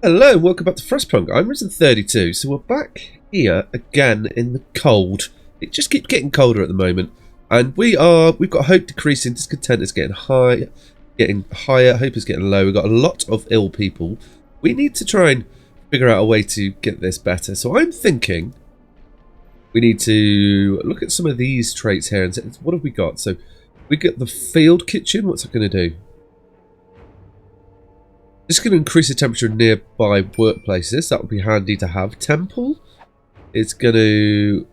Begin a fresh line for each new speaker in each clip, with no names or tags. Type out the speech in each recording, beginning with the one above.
Hello and welcome back to Frostpunk. I'm Risen32, so we're back here again in the cold. It just keeps getting colder at the moment, and we've got hope decreasing, discontent is getting higher, hope is getting low. We've got a lot of ill people. We need to try and figure out a way to get this better. So I'm thinking we need to look at some of these traits here and say, what have we got? So we get the field kitchen. What's it going to do? It's going to increase the temperature in nearby workplaces. That would be handy to have. Temple. It's going to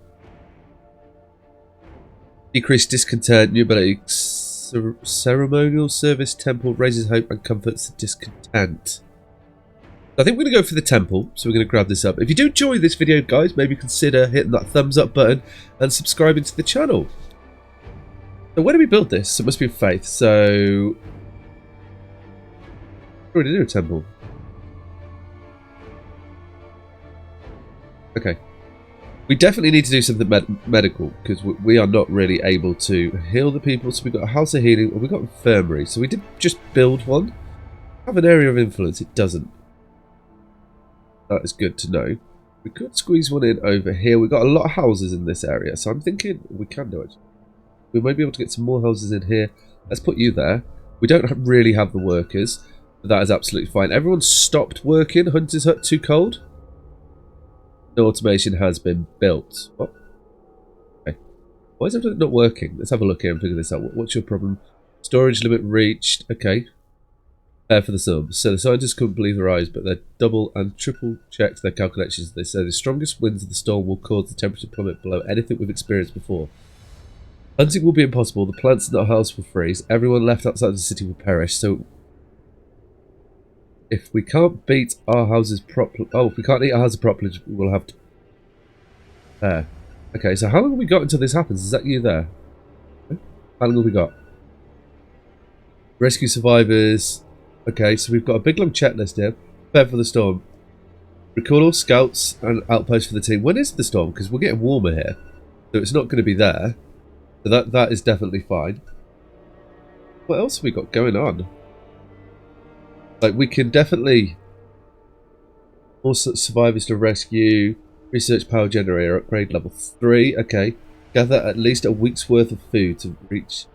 decrease discontent. New ability. Ceremonial service. Temple raises hope and comforts the discontent. I think we're going to go for the temple. So we're going to grab this up. If you do enjoy this video, guys, maybe consider hitting that thumbs up button and subscribing to the channel. So where do we build this? It must be in Faith. So already do a temple. Okay. We definitely need to do something medical, because we are not really able to heal the people. So we've got a house of healing, or we've got infirmary. So we did just build one. Have an area of influence. It doesn't. That is good to know. We could squeeze one in over here. We've got a lot of houses in this area, so I'm thinking we can do it. We might be able to get some more houses in here. Let's put you there. We don't really have the workers. That is absolutely fine. Everyone's stopped working. Hunter's Hut too cold. No automation has been built. What? Okay. Why is everything not working? Let's have a look here and figure this out. What's your problem? Storage limit reached. Okay. Prepare for the storm. So the scientists couldn't believe their eyes, but they double and triple checked their calculations. They say the strongest winds of the storm will cause the temperature to plummet below anything we've experienced before. Hunting will be impossible. The plants in our house will freeze. Everyone left outside the city will perish. So if we can't beat our houses properly... Oh, if we can't eat our houses properly, we'll have to... Okay, so how long have we got until this happens? Is that you there? How long have we got? Rescue survivors. Okay, so we've got a big long checklist here. Prepare for the storm. Recall all scouts and outposts for the team. When is the storm? Because we're getting warmer here. So it's not going to be there. So that is definitely fine. What else have we got going on? Like, we can definitely also survivors to rescue, research power generator, upgrade level 3. Okay, gather at least a week's worth of food to reach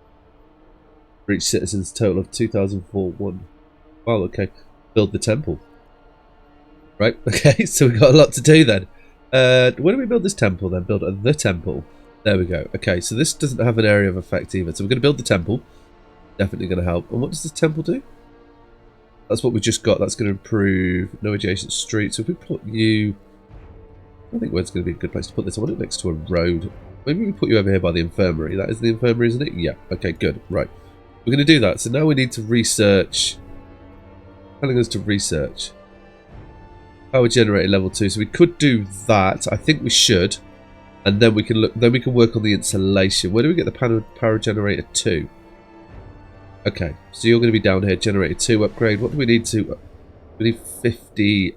citizens total of 2,041. Wow, okay, build the temple. Right, okay, so we've got a lot to do then. Where do we build this temple then? Build the temple. There we go. Okay, so this doesn't have an area of effect either. So we're going to build the temple. Definitely going to help. And what does this temple do? That's what we just got. That's going to improve no adjacent streets. So if we put you... I think where's going to be a good place to put this? I want it next to a road. Maybe we put you over here by the infirmary. That is the infirmary, isn't it? Yeah. Okay, good. Right. We're going to do that. So now we need to research. Telling us to research. Power generator level 2. So we could do that. I think we should. And then we can look. Then we can work on the insulation. Where do we get the power generator 2? Okay, so you're going to be down here, generator 2 upgrade. What do we need to... We need 50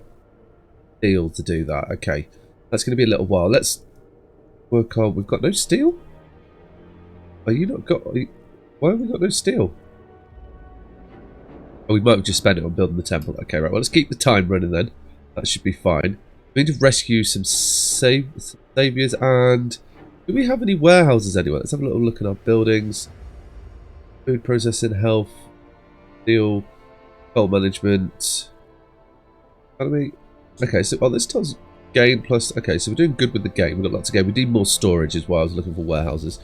steel to do that. Okay, that's going to be a little while. Let's work on... We've got no steel? Are you not got... Why have we got no steel? Oh, we might have just spent it on building the temple. Okay, right, well, let's keep the time running then. That should be fine. We need to rescue some saviors, and... Do we have any warehouses anywhere? Let's have a little look at our buildings. Food processing, health, steel, coal management. Economy. Okay, so this tells gain plus. Okay, so we're doing good with the game. We've got lots of gain. We need more storage as well. I was looking for warehouses,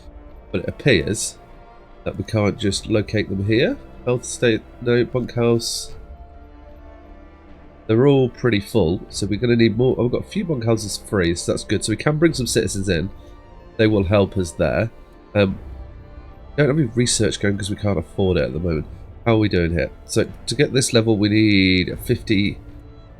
but it appears that we can't just locate them here. Health state, no. Bunkhouse. They're all pretty full, so we're going to need more. Oh, we've got a few bunkhouses free, so that's good. So we can bring some citizens in. They will help us there. We don't have any research going because we can't afford it at the moment. How are we doing here? So to get this level we need 50.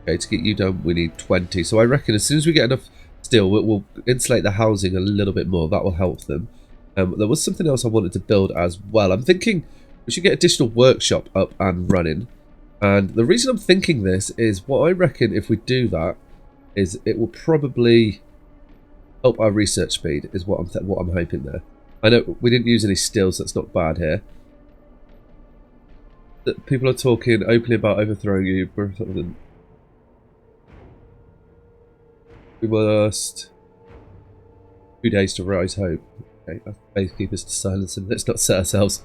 Okay, to get you done we need 20. So I reckon as soon as we get enough steel we'll insulate the housing a little bit more. That will help them. There was something else I wanted to build as well. I'm thinking we should get a digital workshop up and running. And the reason I'm thinking this is what I reckon if we do that is it will probably help our research speed is what I'm hoping there. I know we didn't use any steel, so that's not bad here. People are talking openly about overthrowing you. We must... 2 days to rise hope. Okay, that's basically keep us to silence and let's not set ourselves.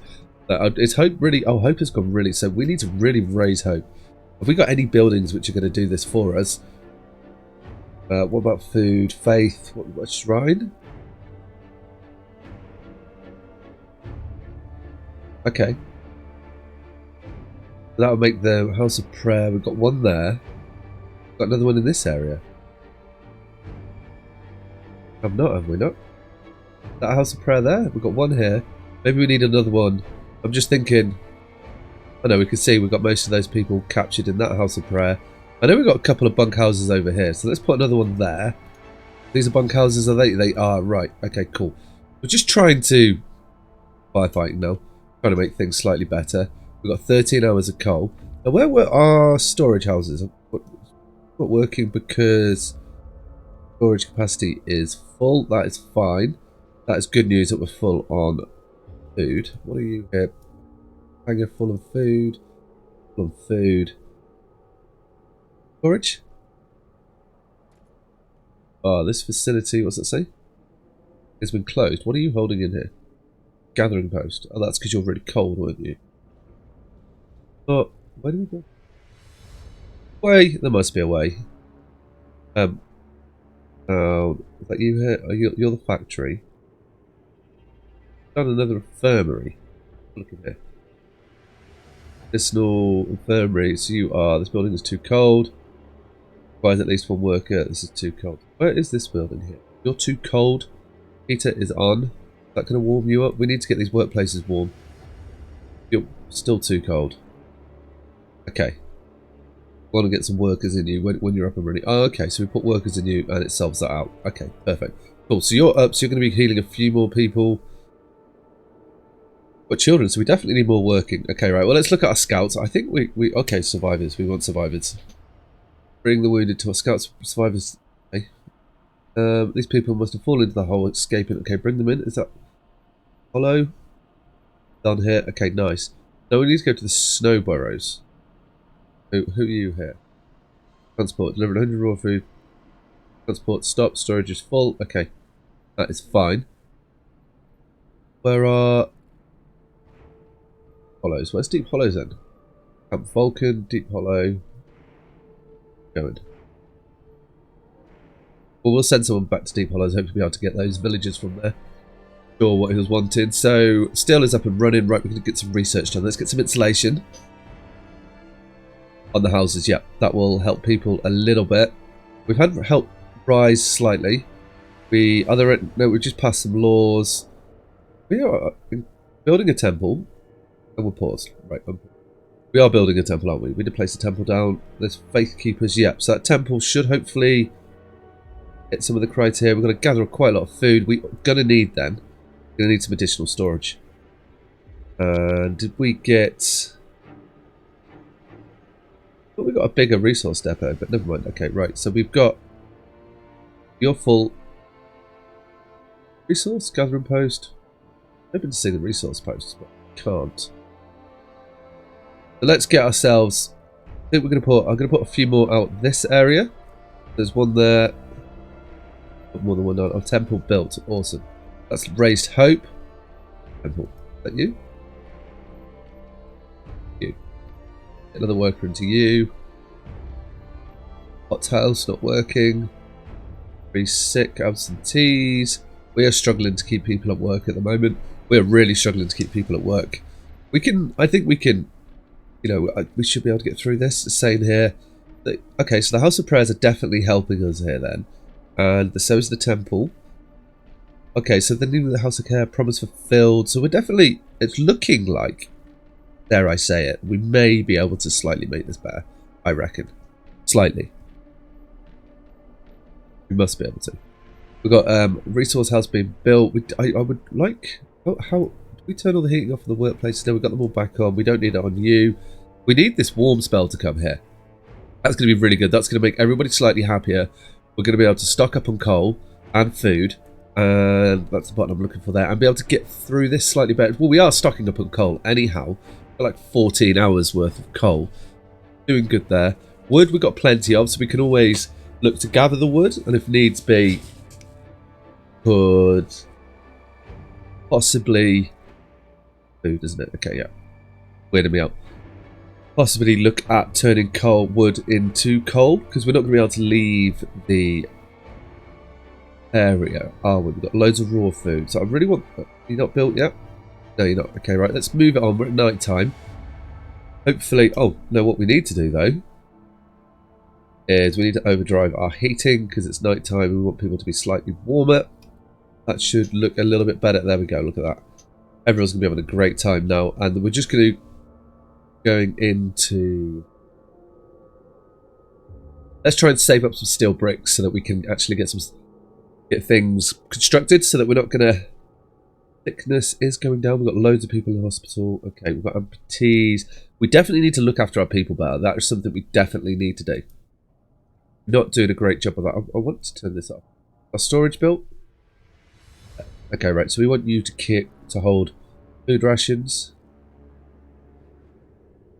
Is hope really... Oh, hope has gone really... So we need to really raise hope. Have we got any buildings which are going to do this for us? What about food? Faith? What shrine? Okay. That would make the house of prayer. We've got one there. Got another one in this area. Have we not? That house of prayer there? We've got one here. Maybe we need another one. I'm just thinking... I know we can see we've got most of those people captured in that house of prayer. I know we've got a couple of bunkhouses over here, so let's put another one there. These are bunkhouses, are they? They are, right. Okay, cool. We're just trying to... firefighting now. Trying to make things slightly better. We've got 13 hours of coal. Now, where were our storage houses? Not working because storage capacity is full. That is fine. That is good news that we're full on food. What are you here? Hanger full of food. Full of food. Storage? Oh, this facility, what's that say? It's been closed. What are you holding in here? Gathering post. Oh, that's because you're really cold, weren't you? Oh, where do we go? Way. There must be a way. Is that you here? Oh, you're the factory. Done another infirmary. Look at here. Medicinal infirmary. So you are. This building is too cold. Requires at least one worker. This is too cold. Where is this building here? You're too cold. Heater is on. Is that going to warm you up? We need to get these workplaces warm. You're still too cold. Okay. Want to get some workers in you when you're up and running. Oh, okay. So we put workers in you and it solves that out. Okay, perfect. Cool. So you're up. So you're going to be healing a few more people. But children, so we definitely need more working. Okay, right. Well, let's look at our scouts. I think we okay, survivors. We want survivors. Bring the wounded to our scouts. Survivors. Okay. These people must have fallen into the hole, escaping. Okay, bring them in. Is that hollow? Down here. Okay, nice. Now we need to go to the snow burrows. Who are you here? Transport. Delivered 100 raw food. Transport. Stop. Storage is full. Okay. That is fine. Where are... hollows? Where's Deep Hollows then? Camp Vulcan. Deep Hollow. Going. Well, we'll send someone back to Deep Hollows. Hope to be able to get those villagers from there. Sure what he was wanted. So, steel is up and running. Right, we're going to get some research done. Let's get some insulation on the houses. Yeah, that will help people a little bit. We've had help rise slightly. We just passed some laws. We are building a temple. And we'll pause. Right. We are building a temple, aren't we? We did place a temple down. There's faith keepers. Yep. So that temple should hopefully hit some of the criteria. We're going to gather quite a lot of food. We're going to need then. We're going to need some additional storage. Did we get... Well, we got a bigger resource depot, but never mind. Okay, right. So we've got your full resource gathering post. I'm hoping to see the resource posts, but I can't. So let's get ourselves... I think we're going to put... I'm going to put a few more out this area. There's one there. Put more than one on. Oh, temple built. Awesome. That's raised hope. Temple. Is that you? You. Get another worker into you. Hot tiles not working. Very sick. Absentees. We are struggling to keep people at work at the moment. We are really struggling to keep people at work. We can... I think we can... You know, we should be able to get through this. It's saying here that, okay, so the House of Prayers are definitely helping us here then. And so is the temple. Okay, so the name of the House of Care, promise fulfilled. So we're definitely, it's looking like, dare I say it, we may be able to slightly make this better. I reckon. Slightly. We must be able to. We've got resource house being built. I would like, how we turn all the heating off in the workplace. Now we've got them all back on. We don't need it on you. We need this warm spell to come here. That's going to be really good. That's going to make everybody slightly happier. We're going to be able to stock up on coal and food. And that's the button I'm looking for there. And be able to get through this slightly better. Well, we are stocking up on coal anyhow. We're like 14 hours worth of coal. Doing good there. Wood we've got plenty of, so we can always look to gather the wood, and if needs be, could possibly food, isn't it? Okay, yeah. Weirded me out. Possibly look at turning coal wood into coal, because we're not going to be able to leave the area, are we? We've got loads of raw food, so I really want... You're not built yet? No, you're not. Okay, right, let's move it on. We're at night time. Hopefully... Oh, no, what we need to do, though, is we need to overdrive our heating, because it's night time. We want people to be slightly warmer. That should look a little bit better. There we go, look at that. Everyone's going to be having a great time now, and we're just going into... Let's try and save up some steel bricks so that we can actually get things constructed, so that we're not going to... Thickness is going down. We've got loads of people in the hospital. Okay, we've got amputees. We definitely need to look after our people better. That is something we definitely need to do. Not doing a great job of that. I want to turn this off. Our storage built? Okay, right. So we want you to hold food rations.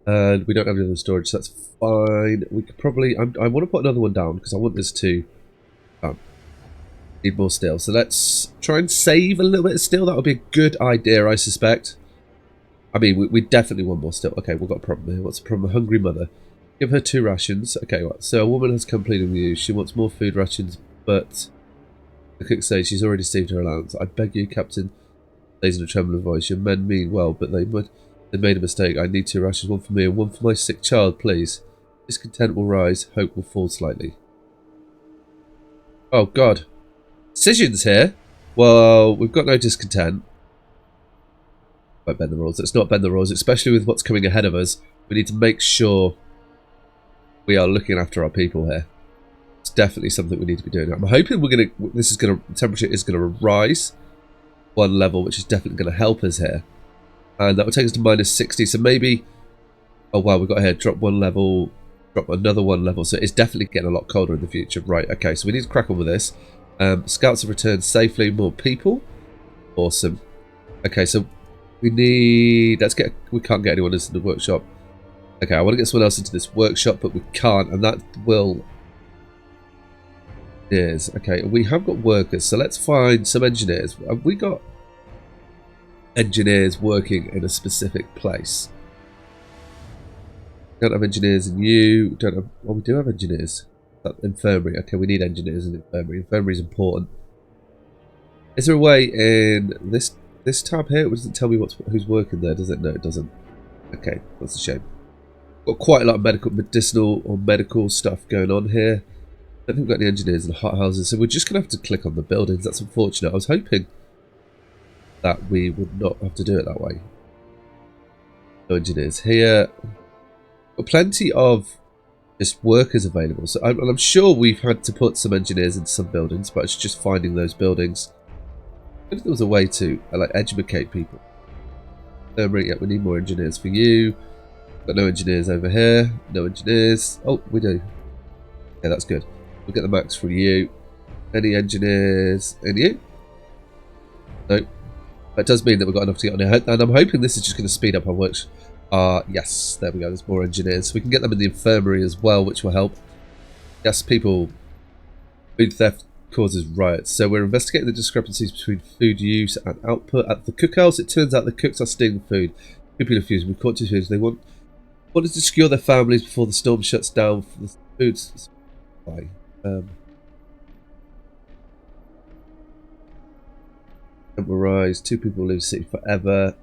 And we don't have any other storage, so that's fine. We could probably... I want to put another one down, because I want this to... need more steel. So let's try and save a little bit of steel. That would be a good idea, I suspect. I mean, we definitely want more steel. Okay, we've got a problem here. What's the problem? A hungry mother. Give her 2 rations. Okay, right. So a woman has come pleading with you. She wants more food rations, but the cook says she's already received her allowance. I beg you, Captain, says in a trembling voice. Your men mean well, but they made a mistake. I need 2 rations, 1 for me and 1 for my sick child, please. Discontent will rise, hope will fall slightly. Oh, God. Decisions here. Well, we've got no discontent. Might bend the rules. Let's not bend the rules, especially with what's coming ahead of us. We need to make sure we are looking after our people here. It's definitely something we need to be doing. I'm hoping the temperature is gonna rise 1 level, which is definitely gonna help us here. And that will take us to -60. So maybe, oh wow, we've got here drop 1 level, drop another 1 level. So it's definitely getting a lot colder in the future. Right. Okay. So we need to crack on with this. Scouts have returned safely. More people. Awesome. Okay. So we need. We can't get anyone into the workshop. Okay. I want to get someone else into this workshop, but we can't, and that will. Yes. Okay. We have got workers, so let's find some engineers. Have we got engineers working in a specific place? Don't have engineers in you. Don't have. Well, we do have engineers. That infirmary. Okay, we need engineers in infirmary. Infirmary is important. Is there a way in this tab here? It doesn't tell me who's working there, does it? No, it doesn't. Okay, that's a shame. Got quite a lot of medicinal or medical stuff going on here. I don't think we've got any engineers in the hothouses, so we're just going to have to click on the buildings. That's unfortunate. I was hoping that we would not have to do it that way. No engineers here. Got plenty of just workers available. So I'm sure we've had to put some engineers in some buildings, but it's just finding those buildings. If there was a way to like educate people. Yeah, we need more engineers for you. Got no engineers over here. No engineers. Oh, we do. Yeah, that's good. We'll get the max for you. Any engineers in you? No. That does mean that we've got enough to get on here. And I'm hoping this is just going to speed up our work. Yes, there we go. There's more engineers. So we can get them in the infirmary as well, which will help. Yes, people. Food theft causes riots. So we're investigating the discrepancies between food use and output at the cookhouse. It turns out the cooks are stealing food. People are fusing. We've caught 2 foods. They wanted to secure their families before the storm shuts down for the food supply. Rise. 2 people leave the city forever.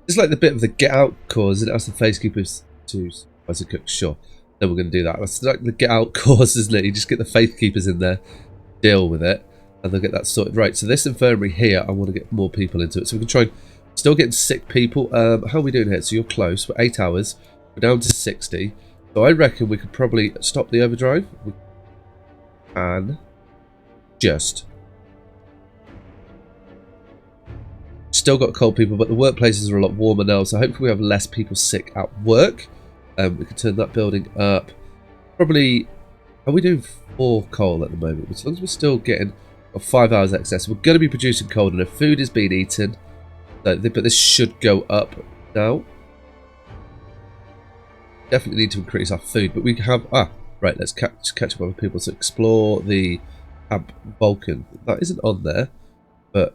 It's like the bit of the get out cause, and it? Ask the face keepers to as a cook. Sure, then we're going to do that. That's like the get out cause, isn't it? You just get the faith keepers in there, deal with it, and they'll get that sorted. Right. So this infirmary here, I want to get more people into it, so we can try and still getting sick people. How are we doing here? So you're close. We're 8 hours. We're down to 60. So I reckon we could probably stop the overdrive. We can just. Still got cold people, but the workplaces are a lot warmer now, so hopefully we have less people sick at work. We can turn that building up. Probably, are we doing 4 coal at the moment? As long as we're still getting 5 hours excess, we're going to be producing coal, and if food is being eaten, but this should go up now. Definitely need to increase our food, but we have, Right, let's catch up with people to explore the Camp Vulcan. That isn't on there, but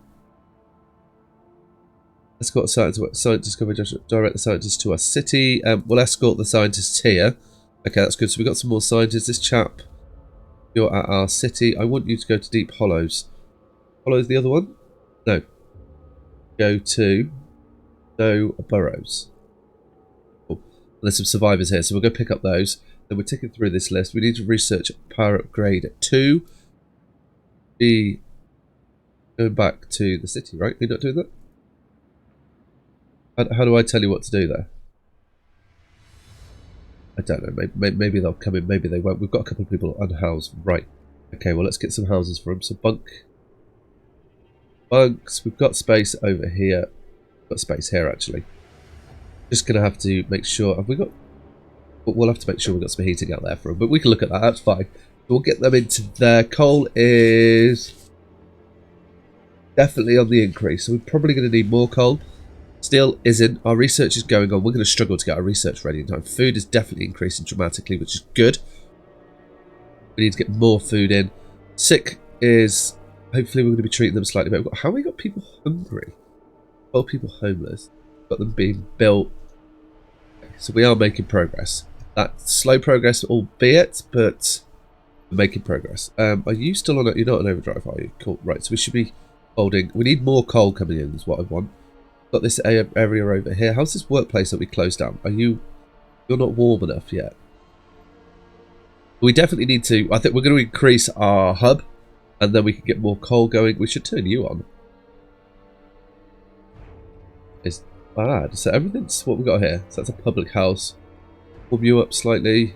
escort scientists cover direct the scientists to our city. We'll escort the scientists here. Okay, that's good. So we've got some more scientists. This chap, you're at our city. I want you to go to Deep Hollows. Hollows the other one? No. Go to No Burrows. Cool. There's some survivors here, so we'll go pick up those. Then we're ticking through this list. We need to research power upgrade 2. Be going back to the city, right? You're not doing that? How do I tell you what to do there? I don't know. Maybe they'll come in. Maybe they won't. We've got a couple of people unhoused. Right. Okay, well, let's get some houses for them. So bunks. We've got space over here. We've got space here, actually. Just going to have to make sure. Have we got... We'll have to make sure we've got some heating out there for them. But we can look at that. That's fine. We'll get them into there. Coal is definitely on the increase. So we're probably going to need more coal. Steel isn't. Our research is going on. We're going to struggle to get our research ready in time. Food is definitely increasing dramatically, which is good. We need to get more food in. Sick is... Hopefully we're going to be treating them slightly better. How have we got people hungry? 12 people homeless. Got them being built. Okay, so we are making progress. That's slow progress, albeit, but we're making progress. Are you still on it? You're not on overdrive, are you? Cool. Right, so we should be holding... We need more coal coming in is what I want. Got this area over here. How's this workplace that we closed down? You're not warm enough yet. We definitely need to... I think we're going to increase our hub, and then we can get more coal going. We should turn you on. It's bad. So everything's what we got here. So that's a public house. Warm you up slightly.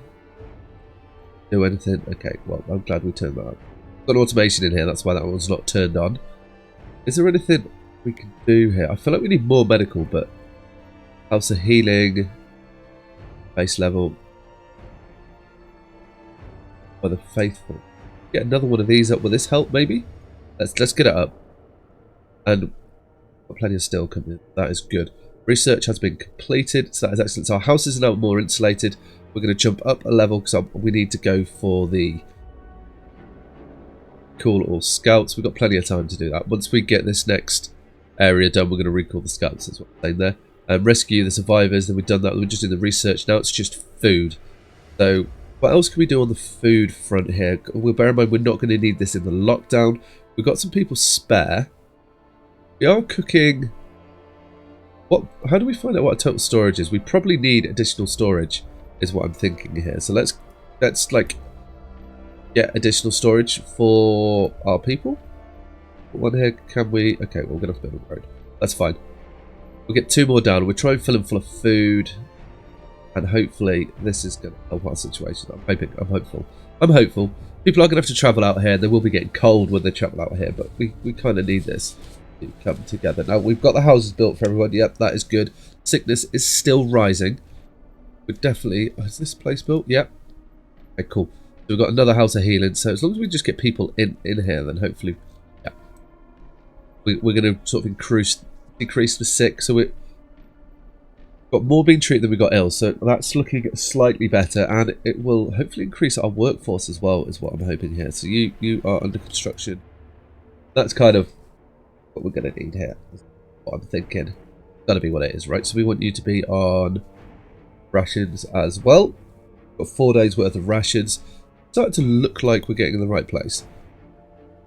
Do anything. Okay, well, I'm glad we turned that on. Got an automation in here. That's why that one's not turned on. Is there anything we can do here? I feel like we need more medical, but house of healing, base level for the faithful. Get another one of these up. Will this help? Maybe. Let's get it up. And got plenty of steel coming in. That is good. Research has been completed, so that is excellent. So our house is now more insulated. We're going to jump up a level because we need to go for the call all scouts. We've got plenty of time to do that. Once we get this next area done, we're going to recall the scouts. That's what I'm saying there. Rescue the survivors. Then we've done that. We're just doing the research. Now it's just food. So what else can we do on the food front here? Well, bear in mind we're not going to need this in the lockdown. We've got some people spare. We are cooking. How do we find out what our total storage is? We probably need additional storage, is what I'm thinking here. So let's like get additional storage for our people. One here, can we? Okay, well, we're gonna have to build a road. That's fine. We'll get 2 more down. We'll try and fill them full of food, and hopefully this is gonna help our situation. I'm hopeful. I'm hopeful. People are gonna have to travel out here. They will be getting cold when they travel out here, but we kind of need this to come together. Now we've got the houses built for everyone. Yep, that is good. Sickness is still rising. We're definitely... Is this place built? Yep. Okay, cool. So we've got another house of healing. So as long as we just get people in here, then hopefully... Yeah. We're going to sort of decrease the sick. So we've got more being treated than we got ill. So that's looking slightly better. And it will hopefully increase our workforce as well, is what I'm hoping here. So you are under construction. That's kind of what we're going to need here. What I'm thinking. Got to be what it is, right? So we want you to be on rations as well. Got 4 days worth of rations. Starting to look like we're getting in the right place.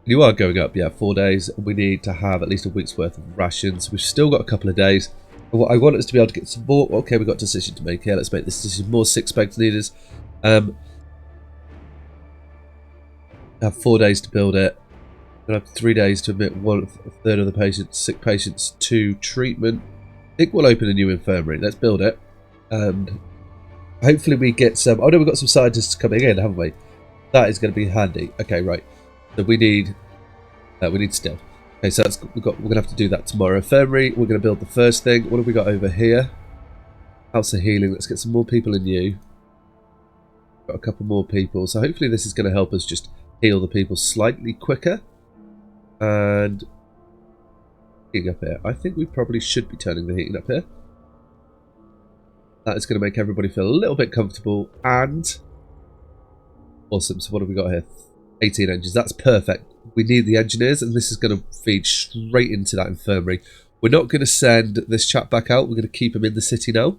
You are going up, yeah, 4 days. We need to have at least a week's worth of rations. We've still got a couple of days. I want us to be able to get some more. Okay, we've got a decision to make here. Let's make this decision. More sick specs needed. Have 4 days to build it. We'll have 3 days to admit a third of the patients, sick patients to treatment. I think we'll open a new infirmary. Let's build it. And hopefully we get some... Oh no, we've got some scientists coming in, haven't we? That is going to be handy. Okay, right. So we need steel. Okay, so we're going to have to do that tomorrow. Infirmary, we're going to build the first thing. What have we got over here? House of healing. Let's get some more people in you. Got a couple more people. So hopefully this is going to help us just heal the people slightly quicker. And heating up here. I think we probably should be turning the heating up here. That is going to make everybody feel a little bit comfortable. And Awesome. So what have we got here? 18 engines. That's perfect. We need the engineers, and this is going to feed straight into that infirmary. We're not going to send this chap back out. We're going to keep him in the city now,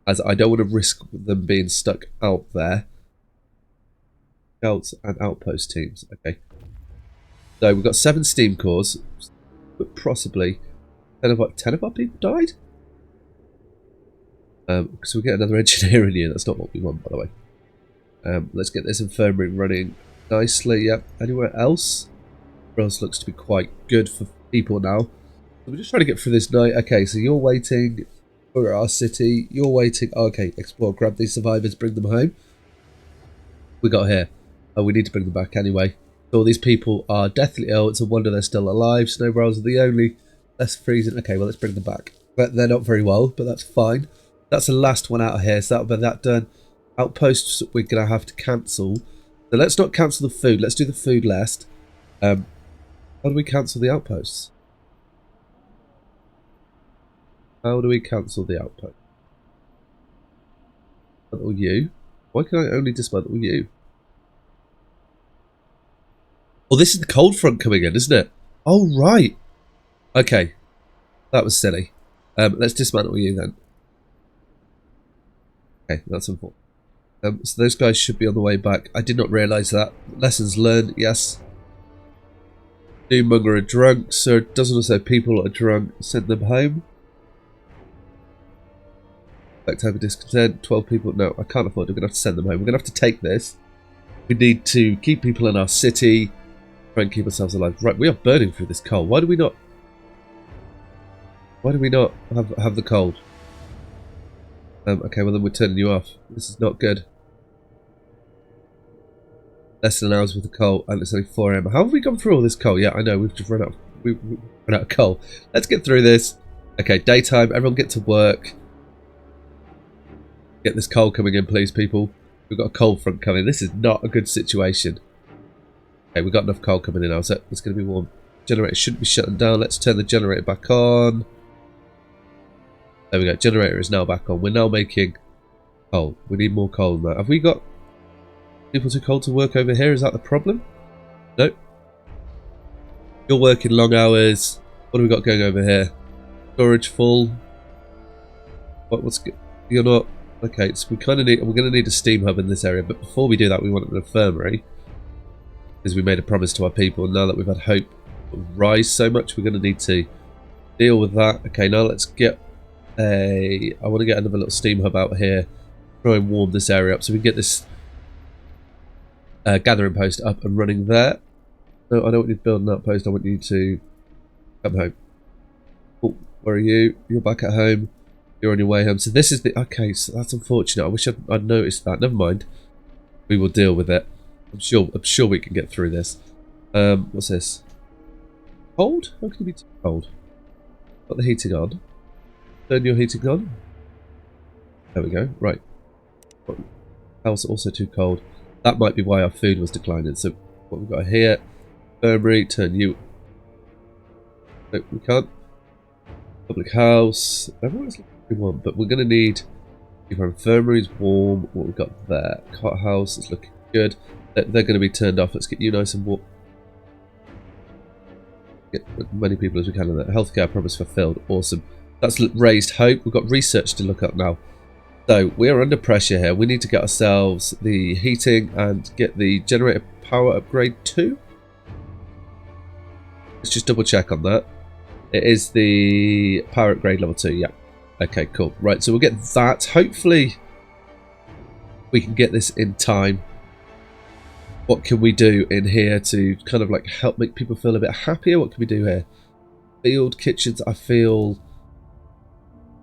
as I don't want to risk them being stuck out there. Scouts and outpost teams. Okay. So we've got 7 steam cores, but possibly 10 of our people died? Because we get another engineer in here. That's not what we want, by the way. Let's get this infirmary running nicely. Yep. Anywhere else? Everywhere else looks to be quite good for people now. So we're just trying to get through this night. Okay, so you're waiting for our city. You're waiting. Oh, okay, explore. Grab these survivors. Bring them home. We got here. Oh, we need to bring them back anyway. So all these people are deathly ill. It's a wonder they're still alive. Snowbarrels are the only less freezing. Okay, well, let's bring them back. But they're not very well, but that's fine. That's the last one out of here, so that'll be that done. Outposts we're going to have to cancel. So let's not cancel the food. Let's do the food last. How do we cancel the outposts? How do we cancel the outpost? Dismantle you. Why can I only dismantle you? Oh, this is the cold front coming in, isn't it? Oh, right. Okay. That was silly. Let's dismantle you then. Okay, that's important. So those guys should be on the way back. I did not realise that. Lessons learned, yes. Doommonger are drunk, so it doesn't also people are drunk. Send them home. October discontent, 12 people. No, I can't afford it. We're going to have to send them home. We're going to have to take this. We need to keep people in our city. Try and keep ourselves alive. Right, we are burning through this coal. Why do we not? Why do we not have the cold? Okay, well then we're turning you off. This is not good. Less than an hour with the coal, and it's only 4 AM. How have we gone through all this coal? Yeah, I know, we've just run out. We've run out of coal. Let's get through this. Okay, daytime. Everyone get to work. Get this coal coming in, please, people. We've got a cold front coming. This is not a good situation. Okay, we've got enough coal coming in now, so it's going to be warm. Generator shouldn't be shutting down. Let's turn the generator back on. There we go. Generator is now back on. We're now making coal. We need more coal than that. Have we got people too cold to work over here? Is that the problem? Nope. You're working long hours. What have we got going over here? Storage full. What's good? You're not. Okay, so we kind of need. We're going to need a steam hub in this area, but before we do that, we want an infirmary because we made a promise to our people. And now that we've had hope rise so much, we're going to need to deal with that. Okay, now let's get I want to get another little steam hub out here. Try and warm this area up so we can get this gathering post up and running there. No, I don't want you to build an outpost. I want you to come home. Oh, where are you? You're back at home. You're on your way home. So this is the... Okay, so that's unfortunate. I wish I'd noticed that. Never mind. We will deal with it. I'm sure we can get through this. What's this? Cold? How can it be too cold? Got the heating on. Turn your heating on. There we go. Right. House also too cold. That might be why our food was declining. So what we've got here. Infirmary. Turn you. No, we can't. Public house. Everyone's looking we want, but we're going to need. If our infirmary is warm. What we've got there. Cot house is looking good. They're going to be turned off. Let's get you nice and warm. Get as many people as we can in there. Healthcare promise fulfilled. Awesome. That's raised hope. We've got research to look up now. So we're under pressure here. We need to get ourselves the heating and get the generator power upgrade too. Let's just double check on that. It is the power upgrade level 2. Yeah. Okay, cool. Right, so we'll get that. Hopefully we can get this in time. What can we do in here to kind of like help make people feel a bit happier? What can we do here? Field kitchens, I feel...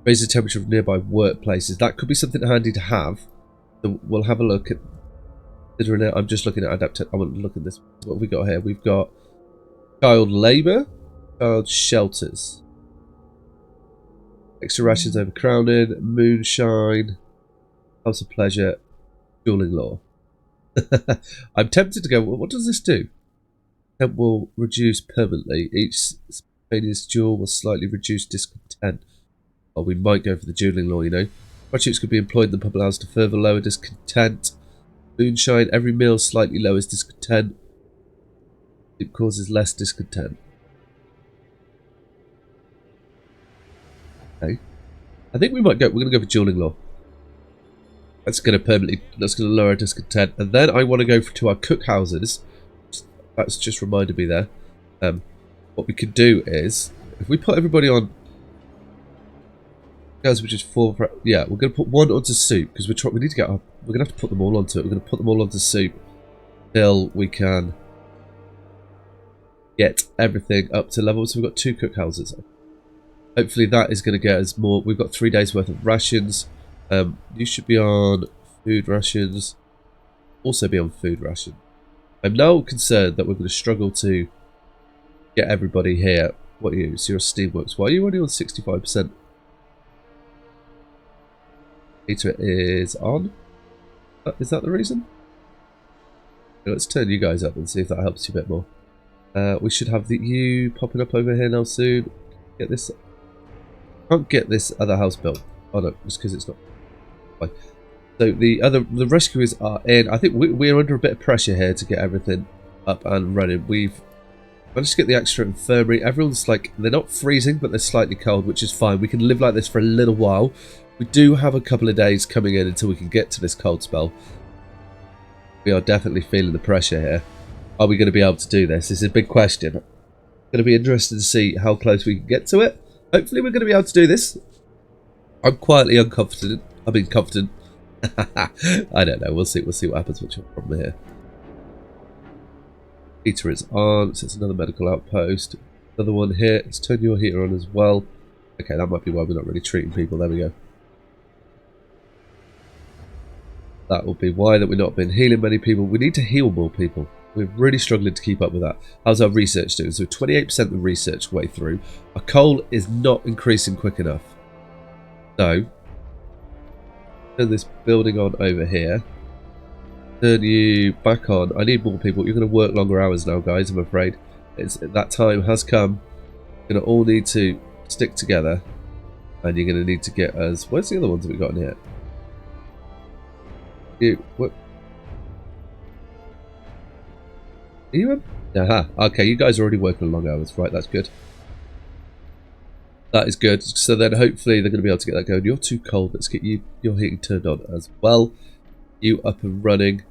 Raise the temperature of nearby workplaces. That could be something handy to have. So we'll have a look at considering it. I'm just looking at adaptation. I want to look at this. What have we got here? We've got child labour, child shelters, extra rations overcrowded, moonshine, house of pleasure, dueling law. I'm tempted to go. What does this do? Temp will reduce permanently. Each spontaneous duel will slightly reduce discontent. Or we might go for the dueling law, you know. Prostitutes could be employed in the public house to further lower discontent. Moonshine. Every meal slightly lowers discontent. It causes less discontent. Okay. I think we might go. We're going to go for dueling law. That's going to lower discontent. And then I want to go to our cook houses. That's just reminded me there. What we could do is, if we put everybody on, guys, which is 4. Yeah, we're going to put one onto soup because we need to get. We're going to have to put them all onto it. We're going to put them all onto soup till we can get everything up to level. So we've got 2 cook houses. Hopefully that is going to get us more. We've got 3 days worth of rations. You should be on food rations. Also be on food ration. I'm now concerned that we're going to struggle to get everybody here. What are you? So you're Steamworks. Why are you only on 65%? Heater is on. Is that the reason? Let's turn you guys up and see if that helps you a bit more. We should have you popping up over here now soon. Get this. Can't get this other house built. Oh no, just because it's not. Fine. So the rescuers are in. I think we're under a bit of pressure here to get everything up and running. We've managed to get the extra infirmary. Everyone's like, they're not freezing, but they're slightly cold, which is fine. We can live like this for a little while. We do have a couple of days coming in until we can get to this cold spell. We are definitely feeling the pressure here. Are we going to be able to do this? This is a big question. Going to be interested to see how close we can get to it. Hopefully we're going to be able to do this. I'm quietly unconfident. I mean confident. I don't know. We'll see. We'll see what happens. What's your problem here? Heater is on. So it's another medical outpost. Another one here. Let's turn your heater on as well. Okay, that might be why we're not really treating people. There we go. That will be why that we've not been healing many people. We need to heal more people. We're really struggling to keep up with that. How's our research doing? So 28% of the research way through. Our coal is not increasing quick enough. So, turn this building on over here. Turn you back on. I need more people. You're going to work longer hours now, guys, I'm afraid. That time has come. You're going to all need to stick together. And you're going to need to get us... Where's the other ones that we've got in here? What? Are you in? Aha. Okay, you guys are already working long hours. Right, that's good. That is good. So then hopefully they're going to be able to get that going. You're too cold. Let's get your heating turned on as well. You up and running.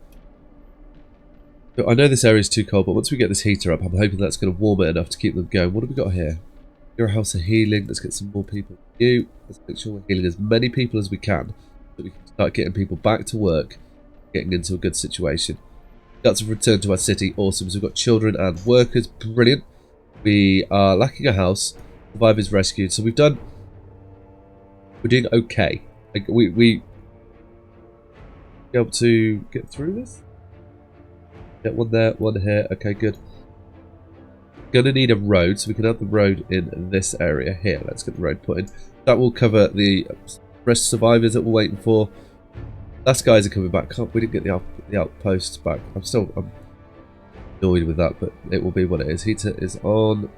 So I know this area is too cold, but once we get this heater up, I'm hoping that's going to warm it enough to keep them going. What have we got here? You're a house of healing. Let's get some more people. Let's make sure we're healing as many people as we can, so that we can start getting people back to work, getting into a good situation. That's a return to our city. Awesome. So we've got children and workers. Brilliant. We are lacking a house. Survivors rescued. So we're doing okay. Like we be able to get through this. Get one there, one here. Okay, good. Gonna need a road, so we can have the road in this area here. Let's get the road put in. That will cover the rest of survivors that we're waiting for. Last guys are coming back. We didn't get the outposts back. I'm annoyed with that, but it will be what it is. Heater is on.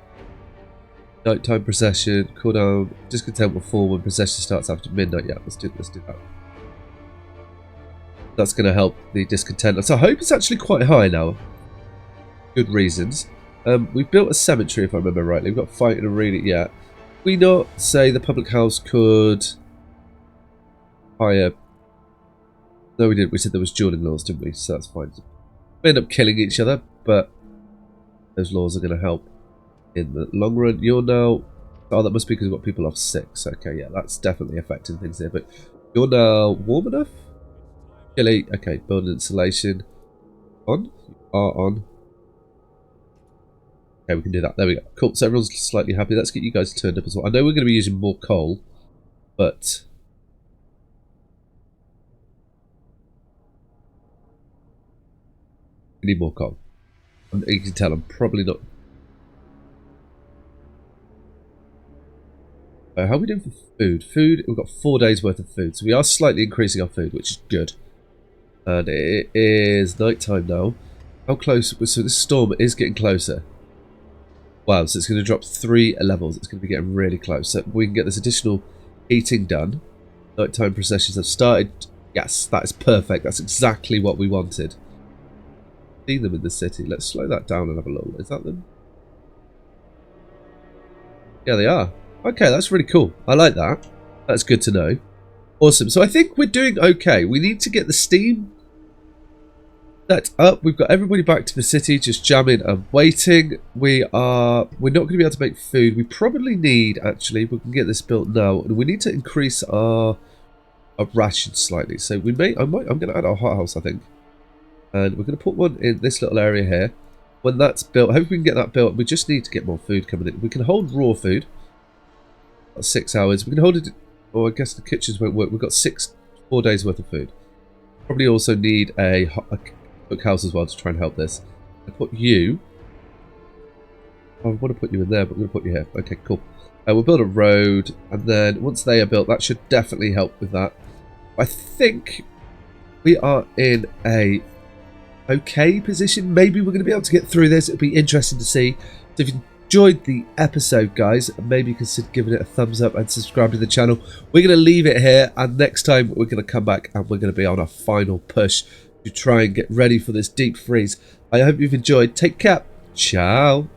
Nighttime procession. Cooldown. Discontent will fall when procession starts after midnight. Yeah, let's do that. That's going to help the discontent. So I hope it's actually quite high now. Good reasons. We've built a cemetery, if I remember rightly. We've got fighting arena. Yeah. We not say the public house could hire. No, we didn't. We said there was dueling laws, didn't we? So that's fine. We end up killing each other, but those laws are going to help in the long run. You're now... Oh, that must be because we've got people off 6. Okay, yeah, that's definitely affecting things here. But you're now warm enough? Chilly. Okay, building insulation. On? You are on. Okay, we can do that. There we go. Cool. So everyone's slightly happy. Let's get you guys turned up as well. I know we're going to be using more coal, but... we need more coal. And you can tell I'm probably not... how are we doing for food? Food, we've got 4 days worth of food. So we are slightly increasing our food, which is good. And it is night time now. How close? So this storm is getting closer. Wow, so it's going to drop 3 levels. It's going to be getting really close. So we can get this additional heating done. Nighttime processions have started. Yes, that is perfect. That's exactly what we wanted. See them in the city. Let's slow that down and have a look. Is that them? Yeah, they are. Okay, that's really cool. I like that. That's good to know. Awesome. So I think we're doing okay. We need to get the steam set up. We've got everybody back to the city, just jamming and waiting. We're not going to be able to make food. We probably need, actually, we can get this built now. And we need to increase our ration slightly. So I'm going to add our hothouse, I think. And we're going to put one in this little area here. When that's built, I hope we can get that built. We just need to get more food coming in. We can hold raw food. That's 6 hours. We can hold it. Oh, I guess the kitchens won't work. We've got 4 days worth of food. Probably also need a cookhouse as well to try and help this. I put you. Oh, I want to put you in there, but I'm going to put you here. Okay, cool. We'll build a road, and then once they are built, that should definitely help with that. I think we are in a okay position. Maybe we're going to be able to get through this. It'll be interesting to see. So if you enjoyed the episode, guys, maybe consider giving it a thumbs up and subscribe to the channel. We're going to leave it here, and next time we're going to come back and we're going to be on our final push to try and get ready for this deep freeze. I hope you've enjoyed. Take care. Ciao.